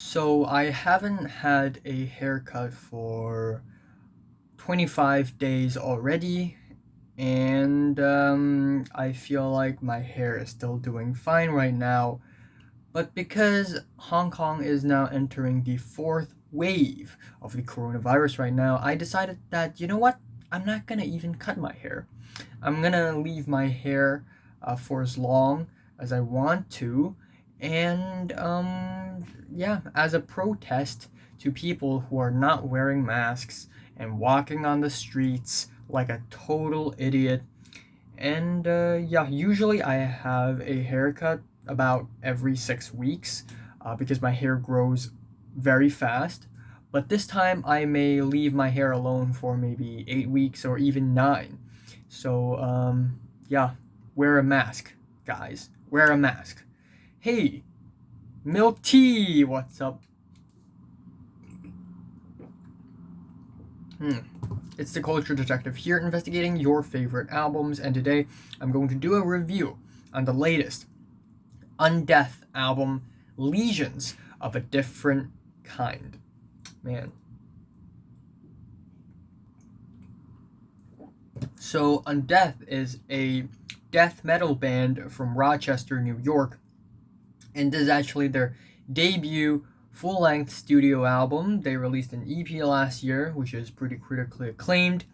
So I haven't had a haircut for 25 days already, and I feel like my hair is still doing fine right now. But because Hong Kong is now entering the fourth wave of the coronavirus right now, I decided that, you know what? I'm not gonna even cut my hair. I'm gonna leave my hair for as long as I want to, and yeah, as a protest to people who are not wearing masks and walking on the streets like a total idiot. And yeah, usually I have a haircut about every 6 weeks because my hair grows very fast. But this time I may leave my hair alone for maybe 8 weeks or even nine. So, yeah, wear a mask, guys. Wear a mask. Hey, milk tea, what's up? Hmm. It's the Culture Detective here investigating your favorite albums, and today I'm going to do a review on the latest Undeath album, Lesions of a Different Kind. Man. So, Undeath is a death metal band from Rochester, New York, and this is actually their debut full length studio album. They released an EP last year, which is pretty critically acclaimed,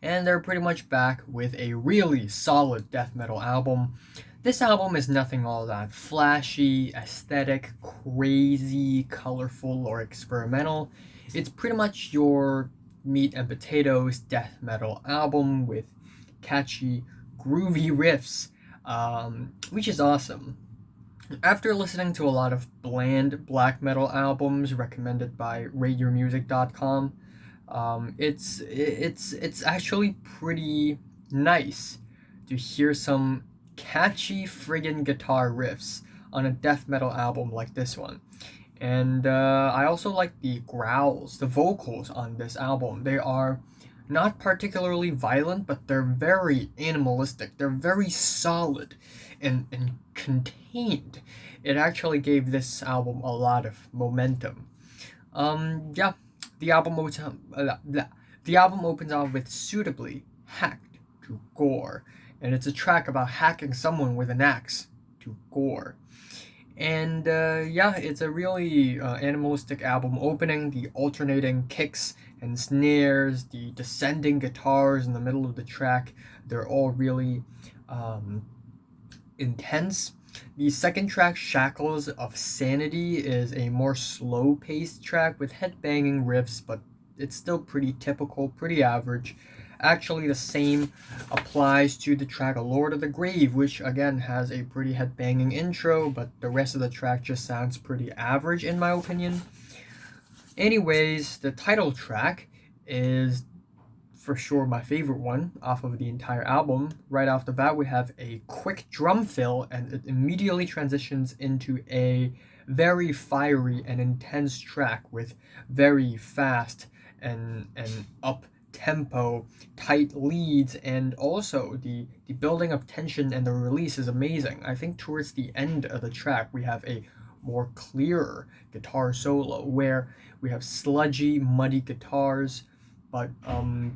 and they're pretty much back with a really solid death metal album. This album is nothing all that flashy, aesthetic, crazy, colorful, or experimental. It's pretty much your meat and potatoes death metal album with catchy, groovy riffs, which is awesome. After listening to a lot of bland black metal albums recommended by RateYourMusic.com, it's actually pretty nice to hear some catchy friggin' guitar riffs on a death metal album like this one. And I also like the growls, the vocals on this album. They are not particularly violent, but they're very animalistic. They're very solid and contained. It actually gave this album a lot of momentum. Yeah, the album the album opens out with Suitably hacked to Gore, and it's a track about hacking someone with an axe to Gore. And yeah, it's a really animalistic album opening. The alternating kicks and snares, the descending guitars in the middle of the track, they're all really um, intense. The second track, Shackles of Sanity, is a more slow paced track with headbanging riffs, but it's still pretty typical, pretty average. Actually, the same applies to the track Lord of the Grave, which again has a pretty headbanging intro, but the rest of the track just sounds pretty average in my opinion. Anyways, the title track is for sure my favorite one off of the entire album. Right off the bat, we have a quick drum fill, and it immediately transitions into a very fiery and intense track with very fast and up tempo, tight leads, and also the building of tension and the release is amazing. I think towards the end of the track, we have a more clearer guitar solo where we have sludgy, muddy guitars, but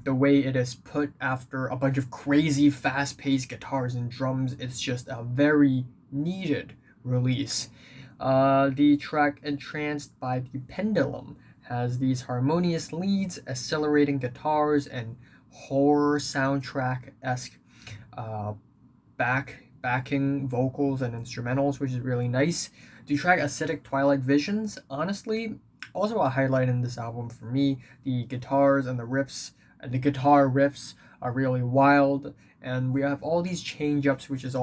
the way it is put after a bunch of crazy fast-paced guitars and drums, it's just a very needed release. The track Entranced by the Pendulum has these harmonious leads, accelerating guitars, and horror soundtrack-esque uh, backing vocals and instrumentals, which is really nice. The track Acidic Twilight Visions, honestly, also a highlight in this album for me. The guitars and the guitar riffs are really wild, and we have all these change ups, which is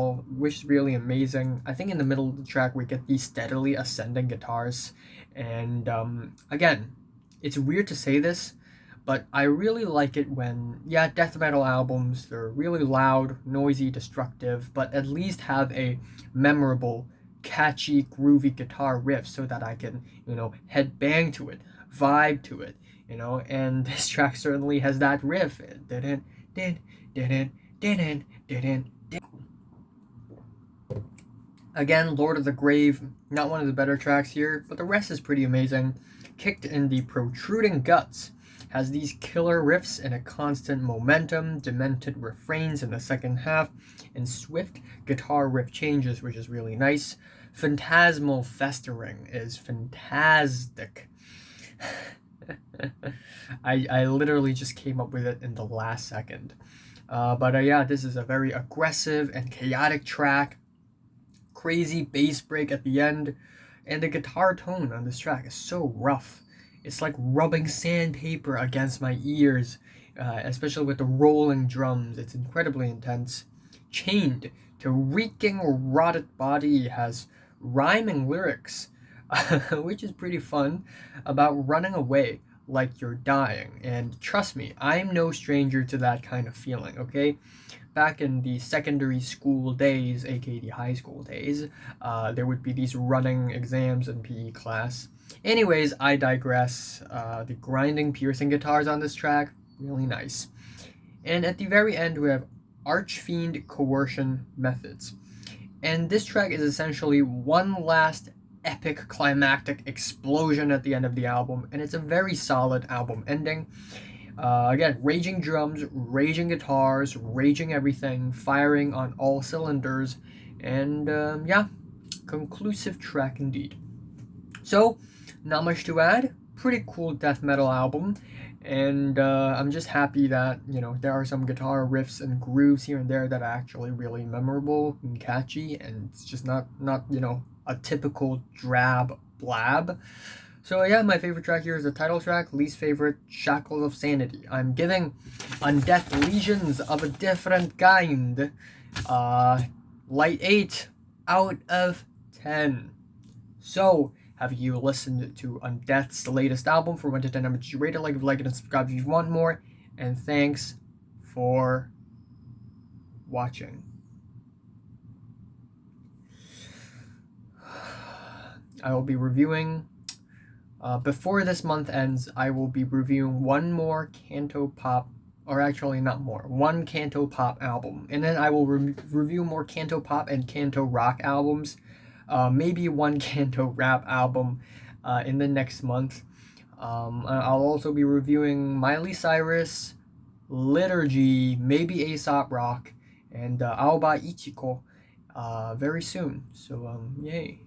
really amazing. I think in the middle of the track we get these steadily ascending guitars, and again, it's weird to say this, but I really like it when, yeah, death metal albums, they're really loud, noisy, destructive, but at least have a memorable, catchy, groovy guitar riff so that I can, head bang to it, vibe to it, and this track certainly has that riff. Didn't, didn't, didn't, didn't, didn't. Again, Lord of the Grave, not one of the better tracks here, but the rest is pretty amazing. Kicked in the Protruding Guts has these killer riffs and a constant momentum, demented refrains in the second half, and swift guitar riff changes, which is really nice. Phantasmal Festering is fantastic. I literally just came up with it in the last second. But yeah, this is a very aggressive and chaotic track. Crazy bass break at the end, and the guitar tone on this track is so rough. It's like rubbing sandpaper against my ears, especially with the rolling drums. It's incredibly intense. Chained to Reeking Rotted Body has rhyming lyrics, which is pretty fun, about running away like you're dying. And trust me, I'm no stranger to that kind of feeling, okay? Back in the secondary school days, aka the high school days, there would be these running exams in PE class. Anyways, I digress. The grinding, piercing guitars on this track, really nice. And at the very end, we have Archfiend Coercion Methods. And this track is essentially one last epic climactic explosion at the end of the album, and it's a very solid album ending. Again, raging drums, raging guitars, raging everything, firing on all cylinders, and yeah, conclusive track indeed. So, not much to add. Pretty cool death metal album, and I'm just happy that there are some guitar riffs and grooves here and there that are actually really memorable and catchy, and it's just not a typical drab blab. So yeah, my favorite track here is the title track. Least favorite, Shackles of Sanity. I'm giving Undeath Lesions of a Different Kind light 8 out of 10. So, have you listened to Undeath's latest album? For 1 to 10, how much you rate it? Like it, and subscribe if you want more. And thanks for watching. I will be reviewing... before this month ends, I will be reviewing one more Cantopop, or actually not more, one Cantopop album. And then I will review more Cantopop and Canto Rock albums. Maybe one Canto Rap album in the next month. I'll also be reviewing Miley Cyrus, Liturgy, maybe Aesop Rock, and Aoba Ichiko very soon. So, yay.